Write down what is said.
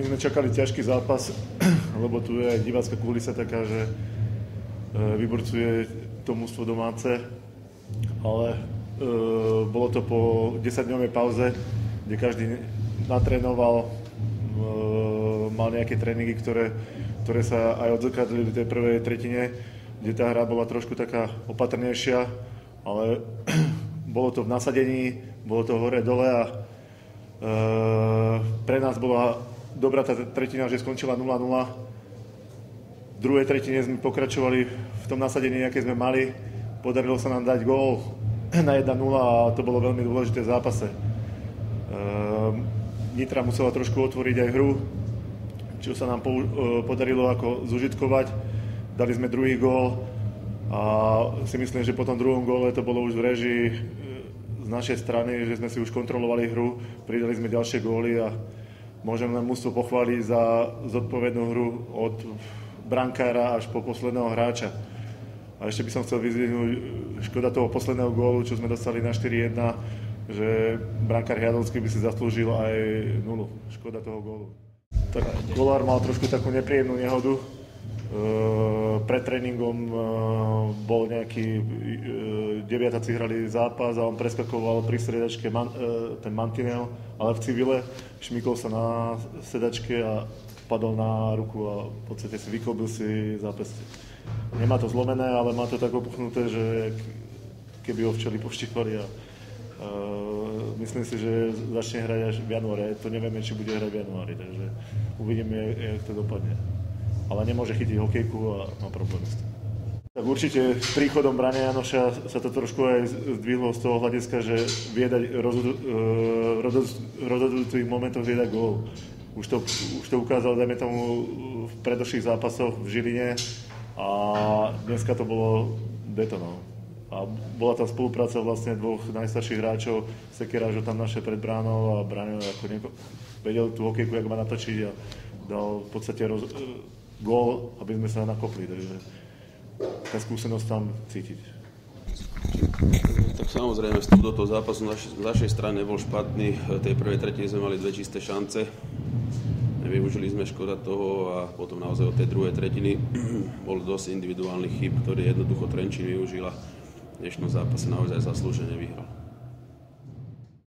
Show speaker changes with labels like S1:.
S1: My sme čakali ťažký zápas, lebo tu je aj divácka kulisa taká, že vyburcuje to mužstvo domáce, ale bolo to po 10-dňovej pauze, kde každý natrénoval, mal nejaké tréningy, ktoré sa aj odzrkadlili v tej prvej tretine, kde tá hra bola trošku taká opatrnejšia, ale bolo to v nasadení, bolo to hore-dole a pre nás bola dobrá tá tretina, že skončila 0-0. V druhej tretine sme pokračovali v tom nasadení, aké sme mali. Podarilo sa nám dať gól na 1-0 a to bolo veľmi dôležité v zápase. Nitra musela trošku otvoriť aj hru, čo sa nám podarilo ako zužitkovať. Dali sme druhý gól a si myslím, že po tom druhom góle to bolo už v režii z našej strany, že sme si už kontrolovali hru, pridali sme ďalšie góly a môžem len mužstvo pochváliť za zodpovednú hru od brankára až po posledného hráča. A ešte by som chcel vyzdvihnúť, škoda toho posledného gólu, čo sme dostali na 4-1, že brankár Hľadovský by si zaslúžil aj nulu. Škoda toho gólu. Tak golár mal trošku takú nepríjemnú nehodu. Pred tréningom bol nejaký, deviatáci hrali zápas a on preskakoval pri sedačke ten mantinel, ale v civile šmykol sa na sedačke a padol na ruku a v podstate si vyklbil si zápestie. Nemá to zlomené, ale má to tak opuchnuté, že keby ho včeli poštípali a myslím si, že začne hrať až v januári. To nevieme, či bude hrať v januári, takže uvidíme, jak to dopadne. Ale nemôže chytiť hokejku a má problém s tým. Tak určite s príchodom Braňa Janoša sa to trošku aj zdvihlo z toho hľadiska, že vie dať rozhodujúcich momentoch vie dať gól. Už to ukázal, dajme tomu, v predošlých zápasoch v Žiline a dneska to bolo betonov. A bola tam spolupráca vlastne dvoch najstarších hráčov, Sekera, že tam naše pred bránou a Braňo ako vedel tú hokejku, jak má natočiť a dal v podstate gól, aby sme sa nakopli, takže tá skúsenosť tam cítiť.
S2: Tak samozrejme, vstup do toho zápasu z našej strany nebol špatný. V tej prvej tretine sme mali dve čisté šance. Nevyužili sme, škoda toho, a potom naozaj od tej druhej tretiny bol dosť individuálnych chýb, ktoré jednoducho Trenčín využil a v dnešnom zápase naozaj zaslúžene vyhral.